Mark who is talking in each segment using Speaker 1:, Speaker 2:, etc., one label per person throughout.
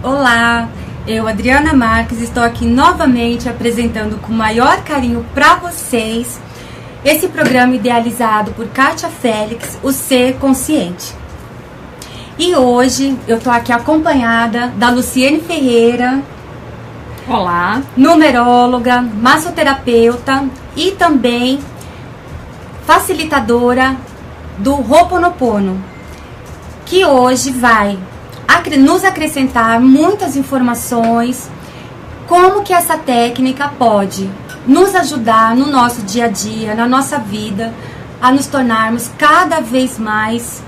Speaker 1: Olá, eu, Adriana Marques, estou aqui novamente apresentando com o maior carinho para vocês esse programa idealizado por Kátia Félix, o Ser Consciente. E hoje eu estou aqui acompanhada da Luciene Ferreira.
Speaker 2: Olá.
Speaker 1: Numeróloga, massoterapeuta e também facilitadora do Ho'oponopono, que hoje vai nos acrescentar muitas informações, como que essa técnica pode nos ajudar no nosso dia a dia, na nossa vida, a nos tornarmos cada vez mais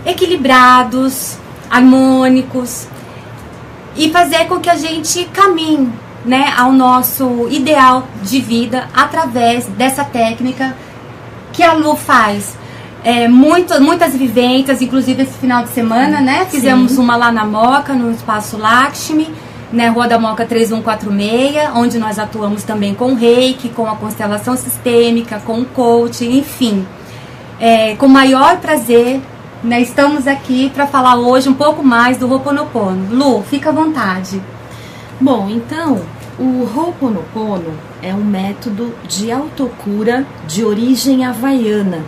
Speaker 1: equilibrados, harmônicos e fazer com que a gente caminhe, né, ao nosso ideal de vida através dessa técnica que a Lu faz. Muitas vivências, inclusive esse final de semana, né? Fizemos uma lá na Moca, no Espaço Lakshmi, né, Rua da Moca 3146, onde nós atuamos também com o Reiki, com a constelação sistêmica, com o coaching, enfim. Com o maior prazer, né, estamos aqui para falar hoje um pouco mais do Ho'oponopono. Lu, fica à vontade.
Speaker 2: Bom, então, o Ho'oponopono é um método de autocura de origem havaiana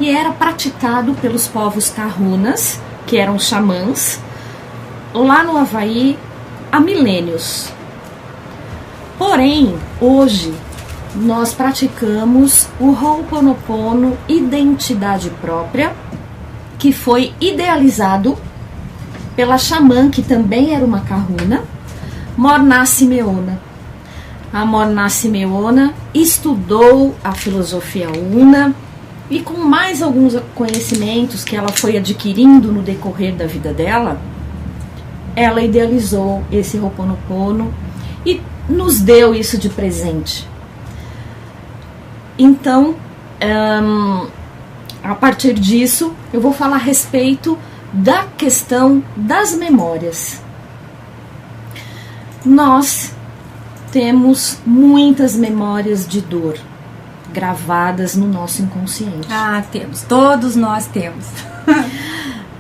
Speaker 2: e era praticado pelos povos kahunas, que eram xamãs, lá no Havaí há milênios. Porém, hoje, nós praticamos o Ho'oponopono Identidade Própria, que foi idealizado pela xamã, que também era uma kahuna, Morna Simeona. A Morna Simeona estudou a filosofia Una e, com mais alguns conhecimentos que ela foi adquirindo no decorrer da vida dela, ela idealizou esse Ho'oponopono e nos deu isso de presente. Então, a partir disso, eu vou falar a respeito da questão das memórias. Nós temos muitas memórias de dor gravadas no nosso inconsciente.
Speaker 1: Ah, temos. Todos nós temos.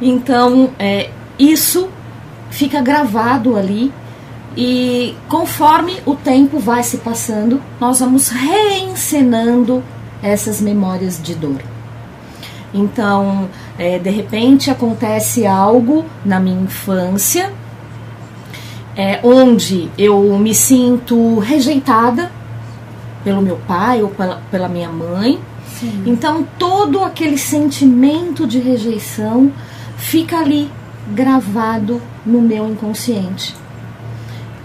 Speaker 2: Então, isso fica gravado ali e conforme o tempo vai se passando, nós vamos reencenando essas memórias de dor. Então, de repente acontece algo na minha infância, onde eu me sinto rejeitada pelo meu pai ou pela minha mãe.
Speaker 1: Sim.
Speaker 2: Então, todo aquele sentimento de rejeição fica ali gravado no meu inconsciente.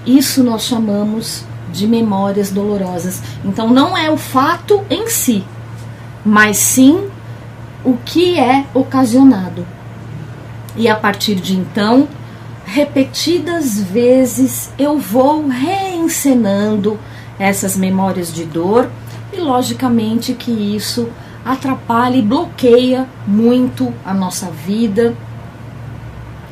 Speaker 2: Isso nós chamamos de memórias dolorosas. Então, não é o fato em si, mas sim o que é ocasionado. E a partir de então, repetidas vezes, eu vou reencenando essas memórias de dor e, logicamente, que isso atrapalha e bloqueia muito a nossa vida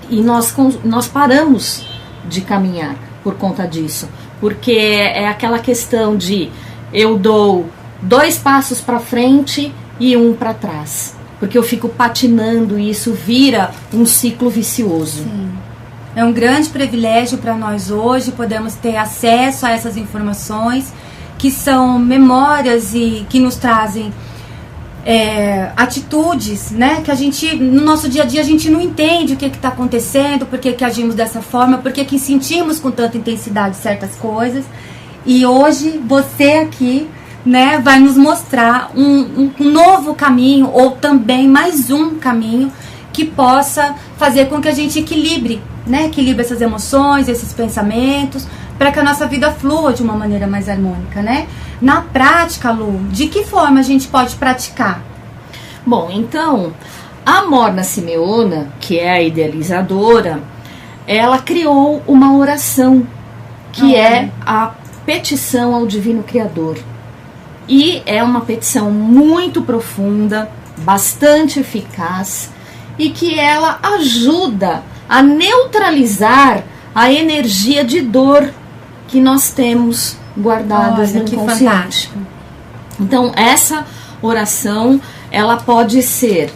Speaker 2: e nós paramos de caminhar por conta disso, porque é aquela questão de eu dou 2 passos para frente e 1 para trás, porque eu fico patinando e isso vira um ciclo vicioso.
Speaker 1: Sim. É um grande privilégio para nós hoje, podemos ter acesso a essas informações, que são memórias e que nos trazem atitudes, né? Que a gente, no nosso dia a dia, a gente não entende o que está acontecendo, por que agimos dessa forma, por que sentimos com tanta intensidade certas coisas. E hoje, você aqui, né, vai nos mostrar um novo caminho, ou também mais um caminho, que possa fazer com que a gente equilibre, né? Equilibre essas emoções, esses pensamentos, para que a nossa vida flua de uma maneira mais harmônica, né? Na prática, Lu, de que forma a gente pode praticar?
Speaker 2: Bom, então, a Morna Simeona, que é a idealizadora, ela criou uma oração, que é a petição ao Divino Criador. E é uma petição muito profunda, bastante eficaz, e que ela ajuda a neutralizar a energia de dor que nós temos guardadas no inconsciente.
Speaker 1: Fantástico.
Speaker 2: Então, essa oração, ela pode ser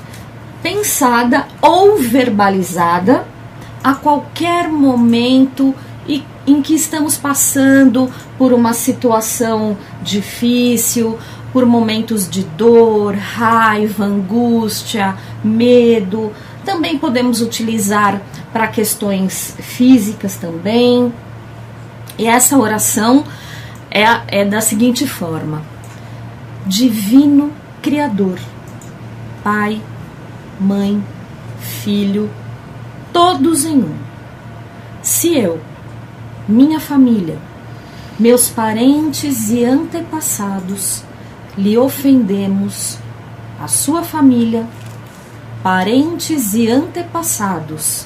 Speaker 2: pensada ou verbalizada a qualquer momento em que estamos passando por uma situação difícil, por momentos de dor, raiva, angústia, medo. Também podemos utilizar para questões físicas também. E essa oração é da seguinte forma: Divino Criador, Pai, Mãe, Filho, todos em um. Se eu, minha família, meus parentes e antepassados lhe ofendemos, a sua família, parentes e antepassados,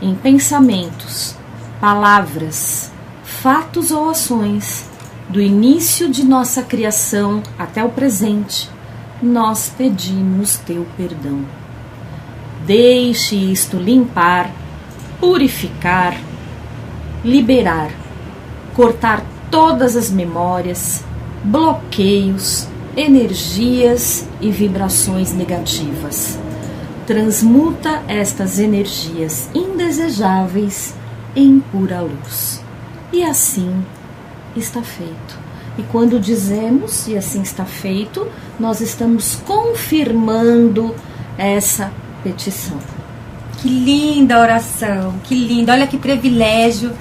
Speaker 2: em pensamentos, palavras, fatos ou ações, do início de nossa criação até o presente, nós pedimos teu perdão. Deixe isto limpar, purificar, liberar, cortar todas as memórias, bloqueios, energias e vibrações negativas. Transmuta estas energias indesejáveis em pura luz. E assim está feito. E quando dizemos, e assim está feito, nós estamos confirmando essa petição.
Speaker 1: Que linda oração, que linda. Olha que privilégio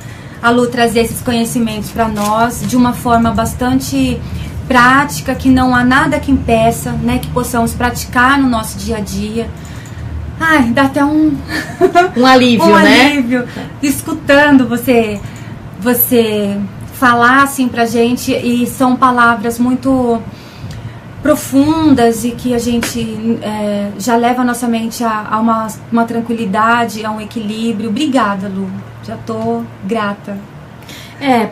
Speaker 1: a Lu trazer esses conhecimentos para nós de uma forma bastante prática, que não há nada que impeça, né, que possamos praticar no nosso dia a dia. Ai, dá até um
Speaker 2: alívio, né?
Speaker 1: Alívio, escutando você falar assim pra gente, e são palavras muito profundas e que a gente já leva a nossa mente a uma tranquilidade, a um equilíbrio. Obrigada, Lu, já tô grata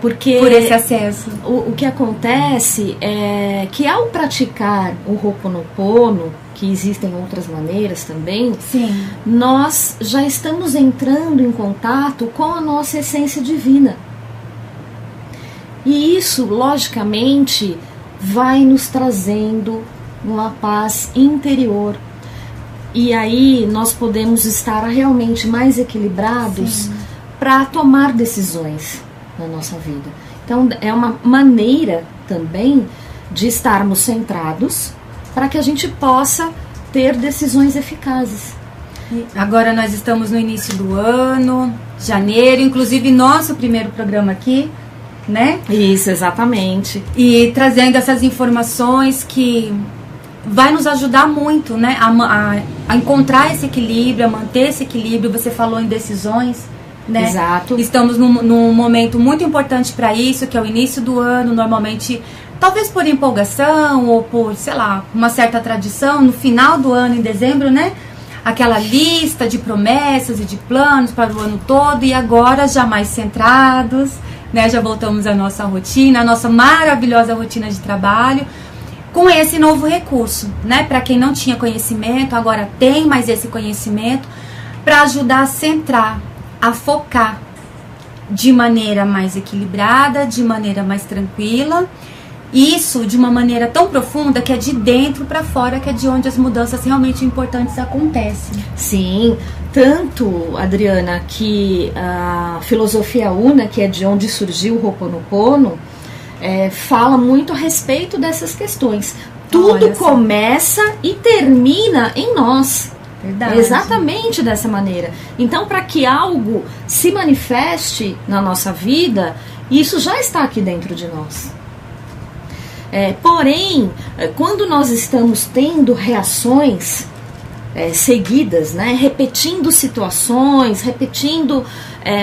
Speaker 2: porque
Speaker 1: por esse acesso.
Speaker 2: O que acontece é que ao praticar o Ho'oponopono, que existem outras maneiras também,
Speaker 1: sim,
Speaker 2: nós já estamos entrando em contato com a nossa essência divina. E isso, logicamente, vai nos trazendo uma paz interior. E aí nós podemos estar realmente mais equilibrados para tomar decisões na nossa vida. Então, é uma maneira também de estarmos centrados para que a gente possa ter decisões eficazes.
Speaker 1: Agora nós estamos no início do ano, janeiro, inclusive nosso primeiro programa aqui, né?
Speaker 2: Isso, exatamente.
Speaker 1: E trazendo essas informações que vai nos ajudar muito, né? A encontrar esse equilíbrio, a manter esse equilíbrio. Você falou em decisões, né?
Speaker 2: Exato.
Speaker 1: Estamos num momento muito importante para isso, que é o início do ano. Normalmente, talvez por empolgação ou por, sei lá, uma certa tradição, no final do ano, em dezembro, né? Aquela lista de promessas e de planos para o ano todo, e agora já mais centrados, né? Já voltamos à nossa rotina, à nossa maravilhosa rotina de trabalho, com esse novo recurso, né? Para quem não tinha conhecimento, agora tem mais esse conhecimento para ajudar a centrar, a focar de maneira mais equilibrada, de maneira mais tranquila. Isso de uma maneira tão profunda que é de dentro para fora, que é de onde as mudanças realmente importantes acontecem.
Speaker 2: Sim, tanto, Adriana, que a filosofia Una, que é de onde surgiu o Ho'oponopono, fala muito a respeito dessas questões. Tudo começa e termina em nós.
Speaker 1: Verdade.
Speaker 2: Exatamente dessa maneira. Então, para que algo se manifeste na nossa vida, isso já está aqui dentro de nós. Porém, quando nós estamos tendo reações seguidas, né, repetindo situações, repetindo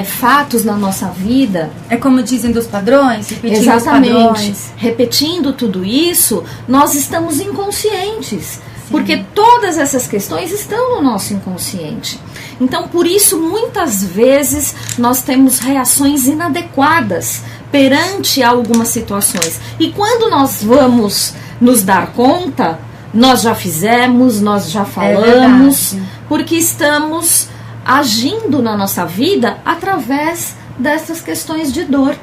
Speaker 2: fatos na nossa vida.
Speaker 1: É como dizem dos padrões? Repetindo
Speaker 2: exatamente.
Speaker 1: Os padrões.
Speaker 2: Repetindo tudo isso, nós estamos inconscientes.
Speaker 1: Sim.
Speaker 2: Porque todas essas questões estão no nosso inconsciente. Então, por isso, muitas vezes, nós temos reações inadequadas perante algumas situações. E quando nós vamos nos dar conta, nós já fizemos, nós já falamos, porque estamos agindo na nossa vida através dessas questões de dor.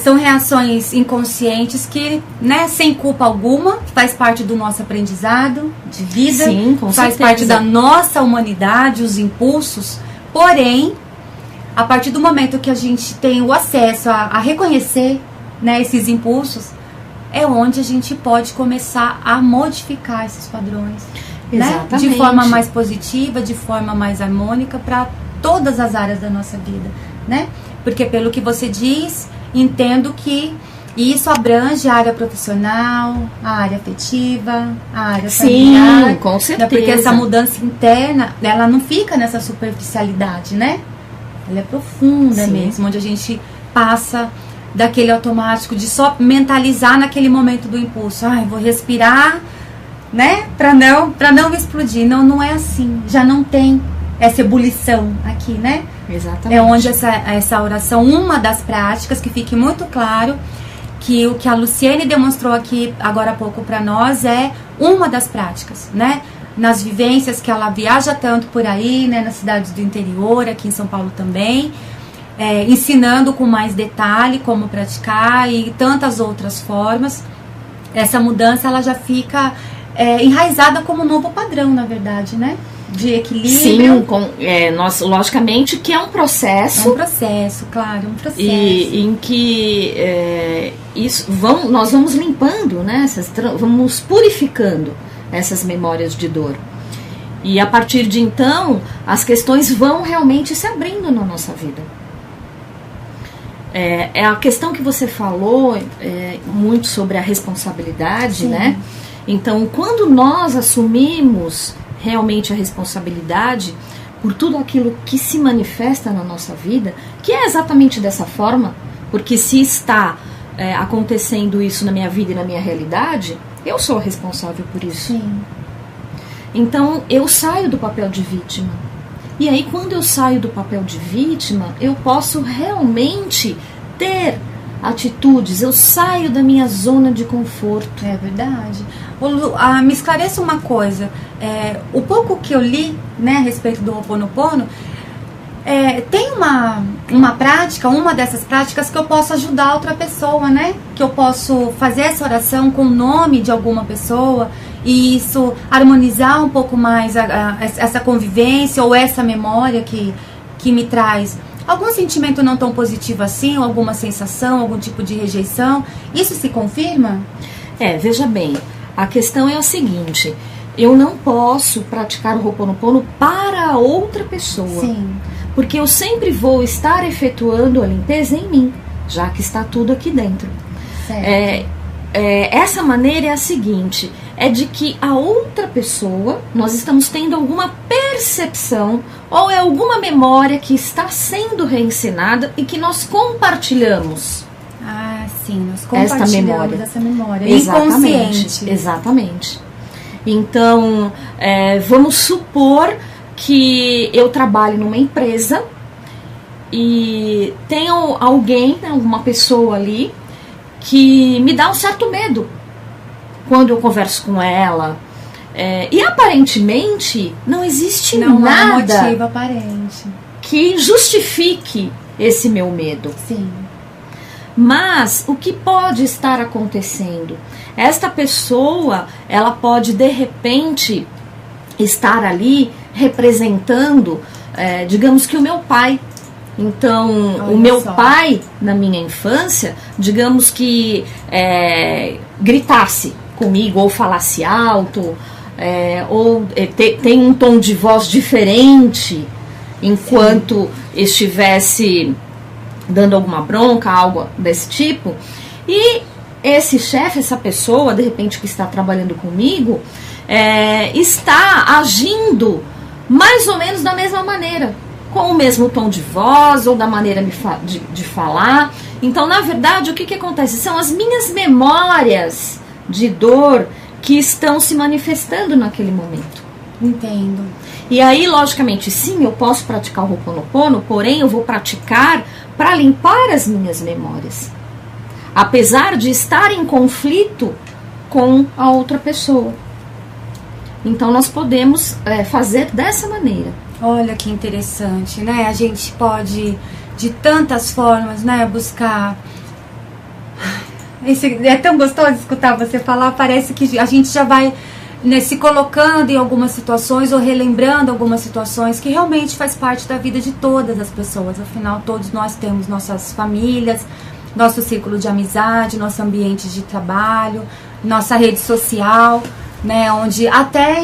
Speaker 1: São reações inconscientes que, né, sem culpa alguma, faz parte do nosso aprendizado de vida.
Speaker 2: Sim, com
Speaker 1: faz
Speaker 2: certeza.
Speaker 1: parte da nossa humanidade, os impulsos Porém, a partir do momento que a gente tem o acesso a reconhecer, né, esses impulsos, é onde a gente pode começar a modificar esses padrões, né? De forma mais positiva, de forma mais harmônica para todas as áreas da nossa vida, né? Porque pelo que você diz, entendo que isso abrange a área profissional, a área afetiva, a área familiar.
Speaker 2: Sim, com certeza.
Speaker 1: Porque essa mudança interna, ela não fica nessa superficialidade, né? Ela é profunda mesmo, onde a gente passa daquele automático de só mentalizar naquele momento do impulso. Ai, vou respirar, né? Pra não explodir. Não, não é assim. Já não tem essa ebulição aqui, né?
Speaker 2: Exatamente.
Speaker 1: É onde essa oração, uma das práticas, que fique muito claro que o que a Luciene demonstrou aqui agora há pouco para nós é uma das práticas, né? Nas vivências que ela viaja tanto por aí, né? Nas cidades do interior, aqui em São Paulo também, ensinando com mais detalhe como praticar e tantas outras formas. Essa mudança, ela já fica enraizada como um novo padrão, na verdade, né? De equilíbrio.
Speaker 2: Sim, logicamente que é um processo.
Speaker 1: É um processo, claro, um processo.
Speaker 2: E em que nós vamos limpando, né? Vamos purificando essas memórias de dor. E a partir de então, as questões vão realmente se abrindo na nossa vida. É a questão que você falou muito sobre a responsabilidade, sim, né? Então, quando nós assumimos realmente a responsabilidade por tudo aquilo que se manifesta na nossa vida, que é exatamente dessa forma, porque se está acontecendo isso na minha vida e na minha realidade, eu sou responsável por isso.
Speaker 1: Sim.
Speaker 2: Então, eu saio do papel de vítima. E aí, quando eu saio do papel de vítima, eu posso realmente ter atitudes, eu saio da minha zona de conforto.
Speaker 1: É verdade. Me esclareça uma coisa, o pouco que eu li, né, a respeito do Ho'oponopono, tem uma prática, uma dessas práticas que eu posso ajudar outra pessoa, né? Que eu posso fazer essa oração com o nome de alguma pessoa e isso harmonizar um pouco mais essa convivência ou essa memória que me traz algum sentimento não tão positivo assim, ou alguma sensação, algum tipo de rejeição. Isso se confirma?
Speaker 2: Veja bem, a questão é a seguinte: eu não posso praticar o Ho'oponopono para outra pessoa.
Speaker 1: Sim.
Speaker 2: Porque eu sempre vou estar efetuando a limpeza em mim, já que está tudo aqui dentro.
Speaker 1: Certo.
Speaker 2: Essa maneira é a seguinte: é de que a outra pessoa, nós estamos tendo alguma percepção ou alguma memória que está sendo reencenada e que nós compartilhamos.
Speaker 1: Ah, sim, nós compartilhamos essa memória.
Speaker 2: Exatamente,
Speaker 1: inconsciente.
Speaker 2: Exatamente. Então, vamos supor que eu trabalho numa empresa e tenho alguém, alguma pessoa ali, que me dá um certo medo quando eu converso com ela. E aparentemente não existe nada
Speaker 1: há motivo aparente
Speaker 2: que justifique esse meu medo.
Speaker 1: Sim.
Speaker 2: Mas o que pode estar acontecendo? Esta pessoa, ela pode de repente estar ali representando, digamos que o meu pai. Então,
Speaker 1: olha
Speaker 2: o meu
Speaker 1: só.
Speaker 2: pai, na minha infância, digamos que gritasse comigo, ou falasse alto, ou tem um tom de voz diferente, enquanto sim, estivesse dando alguma bronca, algo desse tipo. E esse chefe, essa pessoa, de repente, que está trabalhando comigo, está agindo mais ou menos da mesma maneira, com o mesmo tom de voz ou da maneira de falar. Então, na verdade, o que acontece? São as minhas memórias de dor que estão se manifestando naquele momento.
Speaker 1: Entendo.
Speaker 2: E aí, logicamente, sim, eu posso praticar o Ho'oponopono, porém eu vou praticar para limpar as minhas memórias, apesar de estar em conflito com a outra pessoa. Então, nós podemos fazer dessa maneira.
Speaker 1: Olha que interessante, né? A gente pode, de tantas formas, né, buscar... É tão gostoso escutar você falar, parece que a gente já vai né, se colocando em algumas situações ou relembrando algumas situações que realmente faz parte da vida de todas as pessoas. Afinal, todos nós temos nossas famílias, nosso círculo de amizade, nosso ambiente de trabalho, nossa rede social, né, onde até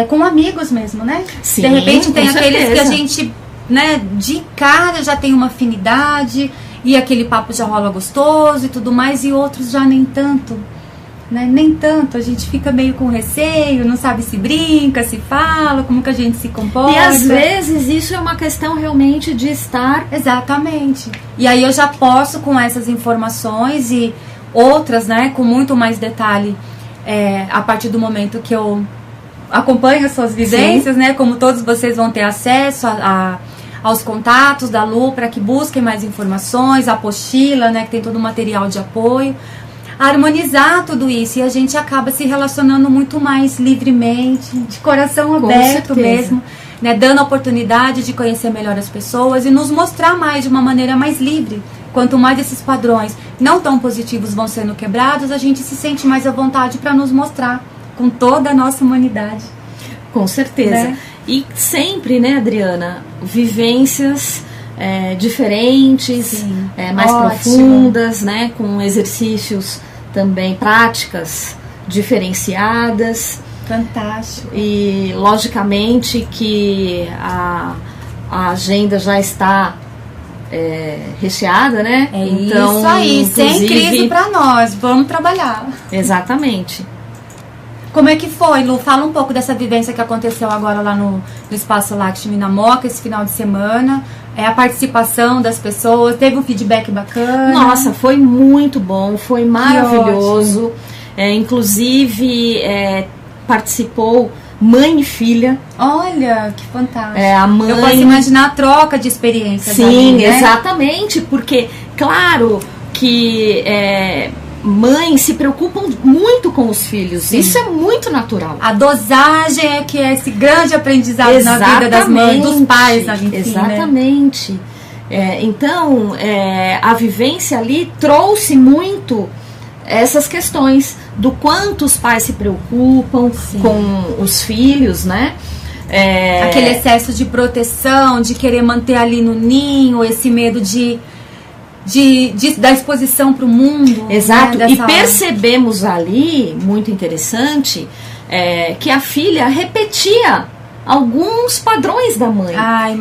Speaker 1: com amigos mesmo, né?
Speaker 2: Sim,
Speaker 1: de repente tem
Speaker 2: com
Speaker 1: aqueles
Speaker 2: certeza.
Speaker 1: que a gente, né, de cara já tem uma afinidade e aquele papo já rola gostoso e tudo mais, e outros já nem tanto, né? Nem tanto, a gente fica meio com receio, não sabe se brinca, se fala, como que a gente se comporta.
Speaker 2: E às vezes isso é uma questão realmente de estar...
Speaker 1: Exatamente. E aí eu já posso, com essas informações e outras, né, com muito mais detalhe, a partir do momento que eu acompanho as suas vivências, né, como todos vocês vão ter acesso aos contatos da Lu para que busquem mais informações, a apostila, né, que tem todo o material de apoio, harmonizar tudo isso, e a gente acaba se relacionando muito mais livremente, de coração aberto mesmo, né, dando a oportunidade de conhecer melhor as pessoas e nos mostrar mais de uma maneira mais livre. Quanto mais esses padrões não tão positivos vão sendo quebrados, a gente se sente mais à vontade para nos mostrar com toda a nossa humanidade.
Speaker 2: Com certeza.
Speaker 1: Né?
Speaker 2: E sempre, né, Adriana, vivências diferentes, mais profundas, né, com exercícios também, práticas diferenciadas.
Speaker 1: Fantástico.
Speaker 2: E, logicamente, que a agenda já está recheada, né?
Speaker 1: Então, isso aí, sem crise para nós, vamos trabalhar.
Speaker 2: Exatamente.
Speaker 1: Como é que foi, Lu? Fala um pouco dessa vivência que aconteceu agora lá no Espaço Lakshmi na Moca, esse final de semana. A participação das pessoas, teve um feedback bacana?
Speaker 2: Nossa, foi muito bom, foi maravilhoso. Inclusive, participou mãe e filha.
Speaker 1: Olha, que fantástico.
Speaker 2: A mãe...
Speaker 1: Eu posso imaginar a troca de experiências.
Speaker 2: Sim,
Speaker 1: ali, né?
Speaker 2: Exatamente, porque, claro que mães se preocupam muito com os filhos. Sim. Isso é muito natural.
Speaker 1: A dosagem é que é esse grande aprendizado na vida das mães, dos pais, enfim,
Speaker 2: exatamente. Né? Então, a vivência ali trouxe muito essas questões do quanto os pais se preocupam com os filhos, né?
Speaker 1: Aquele excesso de proteção, de querer manter ali no ninho, esse medo da exposição para o mundo.
Speaker 2: Exato, né? E percebemos ali, muito interessante, que a filha repetia alguns padrões da mãe.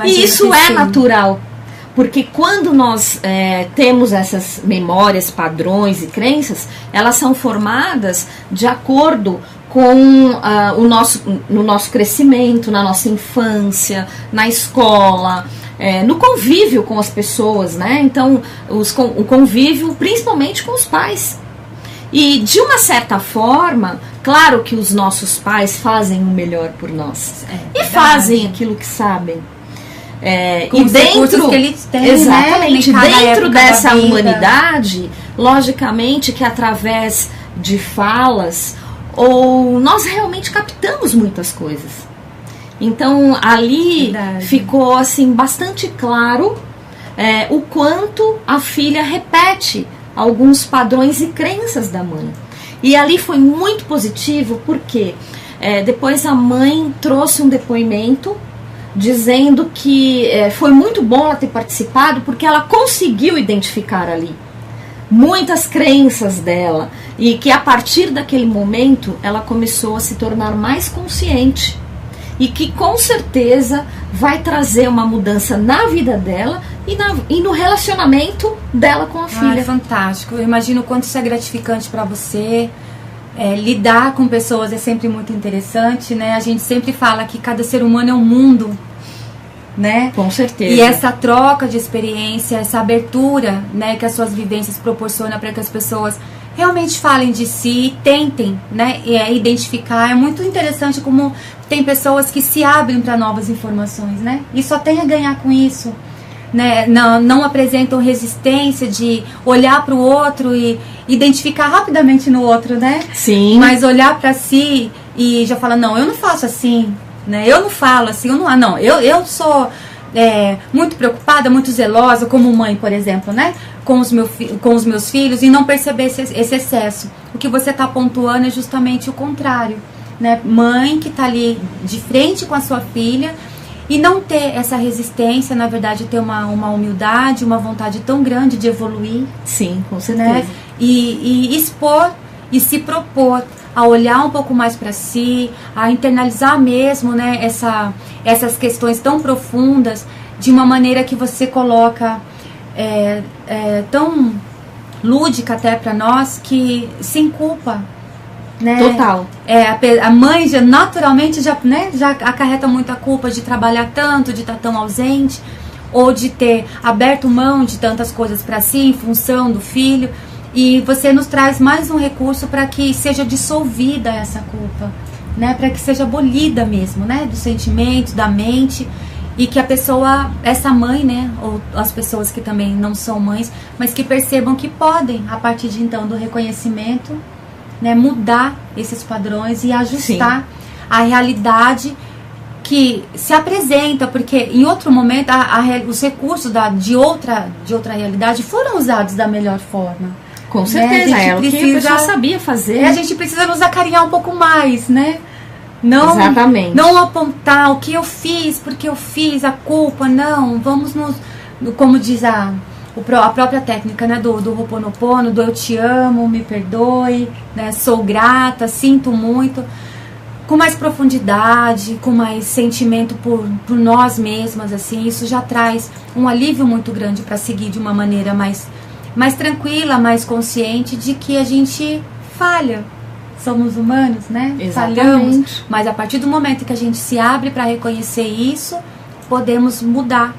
Speaker 2: E isso é natural. Porque quando nós temos essas memórias, padrões e crenças, elas são formadas de acordo com no nosso crescimento, na nossa infância, na escola, no convívio com as pessoas, né? Então, o convívio principalmente com os pais. E de uma certa forma, claro que os nossos pais fazem o melhor por nós. E fazem aquilo que sabem.
Speaker 1: Com os recursos que eles têm,
Speaker 2: exatamente,
Speaker 1: né?
Speaker 2: Dentro dessa humanidade, logicamente que através de falas, ou nós realmente captamos muitas coisas. Então ali ficou assim bastante claro o quanto a filha repete alguns padrões e crenças da mãe. E ali foi muito positivo porque depois a mãe trouxe um depoimento dizendo que foi muito bom ela ter participado porque ela conseguiu identificar ali muitas crenças dela e que a partir daquele momento ela começou a se tornar mais consciente e que com certeza vai trazer uma mudança na vida dela e no relacionamento dela com a filha.
Speaker 1: É fantástico, eu imagino o quanto isso é gratificante para você. Lidar com pessoas é sempre muito interessante, né? A gente sempre fala que cada ser humano é um mundo, né?
Speaker 2: Com certeza.
Speaker 1: E essa troca de experiência, essa abertura, né, que as suas vivências proporcionam para que as pessoas realmente falem de si e tentem, né, identificar. É muito interessante como tem pessoas que se abrem para novas informações, né? E só tem a ganhar com isso. Né, não apresentam resistência de olhar para o outro e identificar rapidamente no outro, né?
Speaker 2: Sim.
Speaker 1: Mas olhar para si e já falar, não, eu não faço assim, né? Eu não falo assim, eu sou muito preocupada, muito zelosa, como mãe, por exemplo, né? Com os meus filhos, e não perceber esse excesso. O que você está pontuando é justamente o contrário, né? Mãe que tá ali de frente com a sua filha e não ter essa resistência, na verdade ter uma humildade, uma vontade tão grande de evoluir.
Speaker 2: Sim, com certeza.
Speaker 1: Né? E expor e se propor a olhar um pouco mais para si, a internalizar mesmo, né, essas questões tão profundas, de uma maneira que você coloca tão lúdica até para nós, que sem culpa, né?
Speaker 2: Total.
Speaker 1: A mãe já, naturalmente já acarreta muita culpa de trabalhar tanto, de estar tão ausente, ou de ter aberto mão de tantas coisas para si em função do filho. E você nos traz mais um recurso para que seja dissolvida essa culpa, né? Para que seja abolida mesmo, né? Dos sentimentos, da mente, e que a pessoa, essa mãe, né? Ou as pessoas que também não são mães, mas que percebam que podem, a partir de então do reconhecimento, né? Mudar esses padrões e ajustar, sim, a realidade que se apresenta, porque em outro momento os recursos de outra realidade foram usados da melhor forma.
Speaker 2: Com certeza,
Speaker 1: né?
Speaker 2: O que a pessoa sabia fazer.
Speaker 1: A gente precisa nos acarinhar um pouco mais, né? Não,
Speaker 2: exatamente.
Speaker 1: Não apontar o que eu fiz, porque eu fiz, a culpa, não. Vamos como diz a própria técnica, né, do Ho'oponopono, do eu te amo, me perdoe, né, sou grata, sinto muito, com mais profundidade, com mais sentimento por nós mesmas, assim, isso já traz um alívio muito grande para seguir de uma maneira mais tranquila, mais consciente de que a gente falha. Somos humanos, né?
Speaker 2: Exatamente.
Speaker 1: Falhamos. Mas a partir do momento que a gente se abre para reconhecer isso, podemos mudar.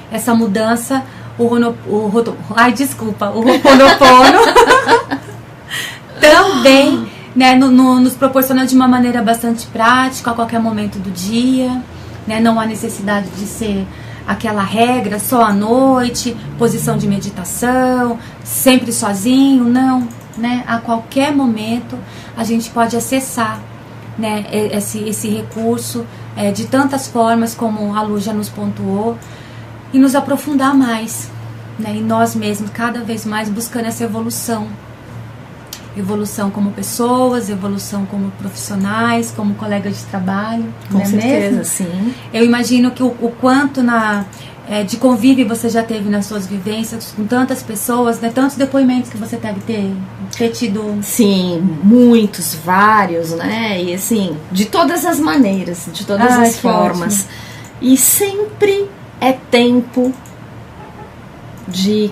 Speaker 1: Essa mudança, o Ho'oponopono também, né, nos proporciona de uma maneira bastante prática, a qualquer momento do dia, né? Não há necessidade de ser aquela regra só à noite, posição de meditação, sempre sozinho, não, né? A qualquer momento a gente pode acessar, né, esse recurso de tantas formas, como a Lu já nos pontuou, e nos aprofundar mais, né, em nós mesmos, cada vez mais buscando essa evolução como pessoas, evolução como profissionais, como colegas de trabalho.
Speaker 2: Com certeza,
Speaker 1: mesmo?
Speaker 2: Sim.
Speaker 1: Eu imagino que o quanto de convívio você já teve nas suas vivências com tantas pessoas, né? Tantos depoimentos que você deve ter tido.
Speaker 2: Sim, muitos, vários, né? E assim, de todas as maneiras, de todas as formas. Ótimo. E sempre é tempo de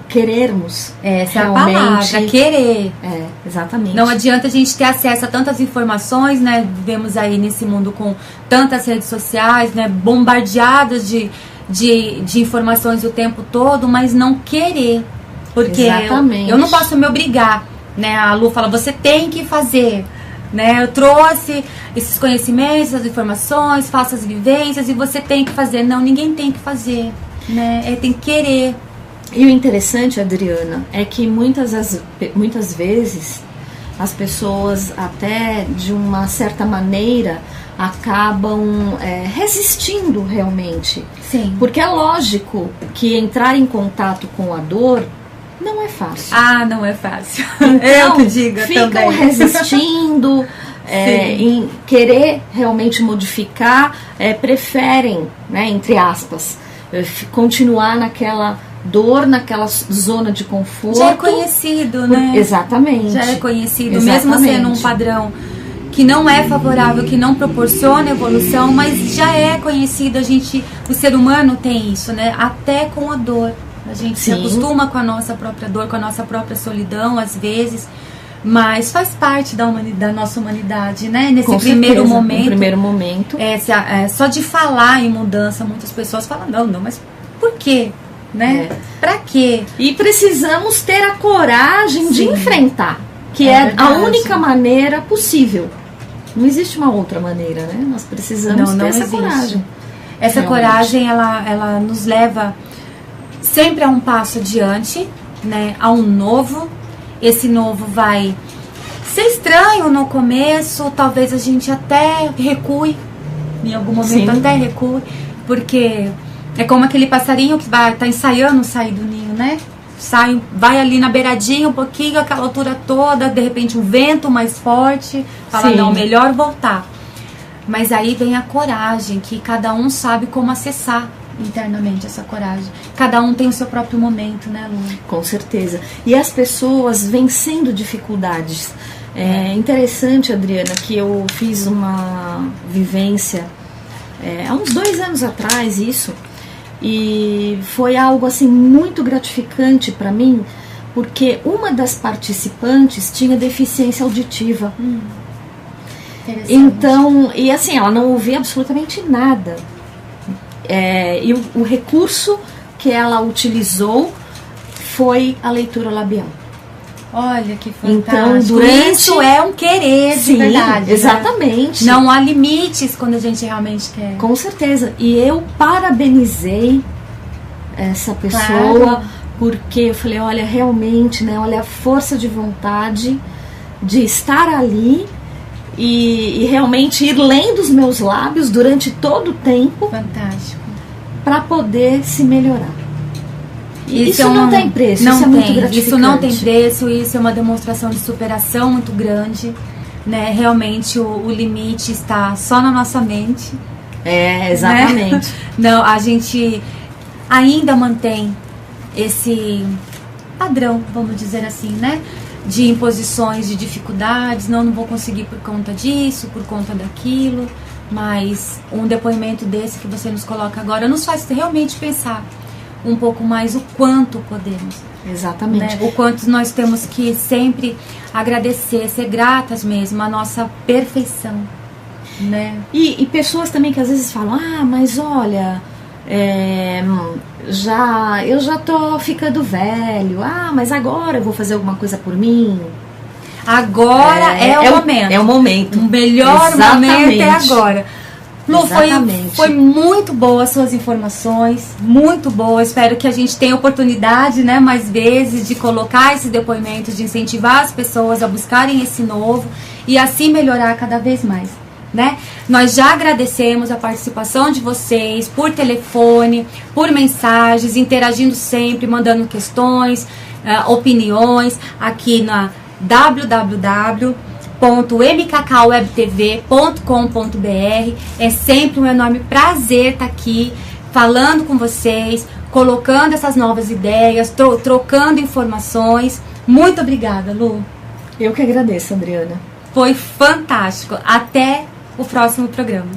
Speaker 2: querermos.
Speaker 1: Essa é a palavra, querer.
Speaker 2: Exatamente.
Speaker 1: Não adianta a gente ter acesso a tantas informações, né? Vivemos aí nesse mundo com tantas redes sociais, né? Bombardeadas de informações o tempo todo, mas não querer. Porque eu não posso me obrigar, né? A Lu fala, você tem que fazer, né? Eu trouxe esses conhecimentos, essas informações, faço as vivências e você tem que fazer. Não, ninguém tem que fazer, né? Tem que querer.
Speaker 2: E o interessante, Adriana, é que muitas vezes as pessoas, até de uma certa maneira, acabam resistindo realmente.
Speaker 1: Sim.
Speaker 2: Porque é lógico que entrar em contato com a dor não é fácil.
Speaker 1: Não é fácil.
Speaker 2: Então,
Speaker 1: eu que diga
Speaker 2: ficam
Speaker 1: também.
Speaker 2: resistindo, em querer realmente modificar, preferem, né, entre aspas, continuar naquela dor, naquela zona de conforto.
Speaker 1: Já é conhecido, né?
Speaker 2: Exatamente.
Speaker 1: Já é conhecido,
Speaker 2: Exatamente.
Speaker 1: Mesmo sendo um padrão que não é favorável, que não proporciona evolução, mas já é conhecido. O ser humano tem isso, né? Até com a dor. A gente se acostuma com a nossa própria dor, com a nossa própria solidão, às vezes, mas faz parte da nossa humanidade, né? Nesse primeiro momento. Só de falar em mudança, muitas pessoas falam, não, mas por quê? Né? Pra quê?
Speaker 2: E precisamos ter a coragem de enfrentar, que é a única maneira possível. Não existe uma outra maneira, né? Nós precisamos ter essa coragem.
Speaker 1: Essa coragem, ela nos leva sempre a um passo adiante, né? A um novo. Esse novo vai ser estranho no começo, talvez a gente até recue, em algum momento até recue, porque é como aquele passarinho que tá ensaiando sair do ninho, né? sai, vai ali na beiradinha um pouquinho, aquela altura toda, de repente um vento mais forte, fala,
Speaker 2: Sim.
Speaker 1: não, melhor voltar. Mas aí vem a coragem, que cada um sabe como acessar internamente essa coragem. Cada um tem o seu próprio momento, né, Lu?
Speaker 2: Com certeza. E as pessoas vencendo dificuldades. É interessante, Adriana, que eu fiz uma vivência há uns 2 anos atrás, isso, e foi algo assim muito gratificante para mim, porque uma das participantes tinha deficiência auditiva. Então, e assim, ela não ouvia absolutamente nada. E o recurso que ela utilizou foi a leitura labial.
Speaker 1: Olha que fantástico.
Speaker 2: Então, durante...
Speaker 1: Isso é um querer de verdade.
Speaker 2: Exatamente.
Speaker 1: Né? Não há limites quando a gente realmente quer.
Speaker 2: Com certeza. E eu parabenizei essa pessoa,
Speaker 1: claro,
Speaker 2: porque eu falei, olha, realmente, né, olha a força de vontade de estar ali e realmente ir lendo os meus lábios durante todo o tempo.
Speaker 1: Fantástico.
Speaker 2: Para poder se melhorar. Isso
Speaker 1: não
Speaker 2: tem preço,
Speaker 1: não
Speaker 2: isso é
Speaker 1: tem,
Speaker 2: muito gratificante.
Speaker 1: Isso não tem preço, isso é uma demonstração de superação muito grande, né? Realmente o limite está só na nossa mente.
Speaker 2: Exatamente.
Speaker 1: Né? Não, a gente ainda mantém esse padrão, vamos dizer assim, né? De imposições, de dificuldades, não vou conseguir por conta disso, por conta daquilo, mas um depoimento desse que você nos coloca agora nos faz realmente pensar um pouco mais o quanto podemos.
Speaker 2: Exatamente.
Speaker 1: Né? O quanto nós temos que sempre agradecer, ser gratas mesmo à nossa perfeição. Né?
Speaker 2: E pessoas também que às vezes falam, mas olha, eu já tô ficando velho, mas agora eu vou fazer alguma coisa por mim.
Speaker 1: Agora é o momento.
Speaker 2: É o momento.
Speaker 1: O melhor momento é agora. Lu, foi muito boa as suas informações, muito boa. Espero que a gente tenha oportunidade, né, mais vezes, de colocar esses depoimentos, de incentivar as pessoas a buscarem esse novo e assim melhorar cada vez mais, né? Nós já agradecemos a participação de vocês por telefone, por mensagens, interagindo sempre, mandando questões, opiniões aqui na www.mkkawebtv.com.br. É sempre um enorme prazer estar aqui falando com vocês, colocando essas novas ideias, trocando informações. Muito obrigada, Lu.
Speaker 2: Eu que agradeço, Adriana.
Speaker 1: Foi fantástico. Até o próximo programa.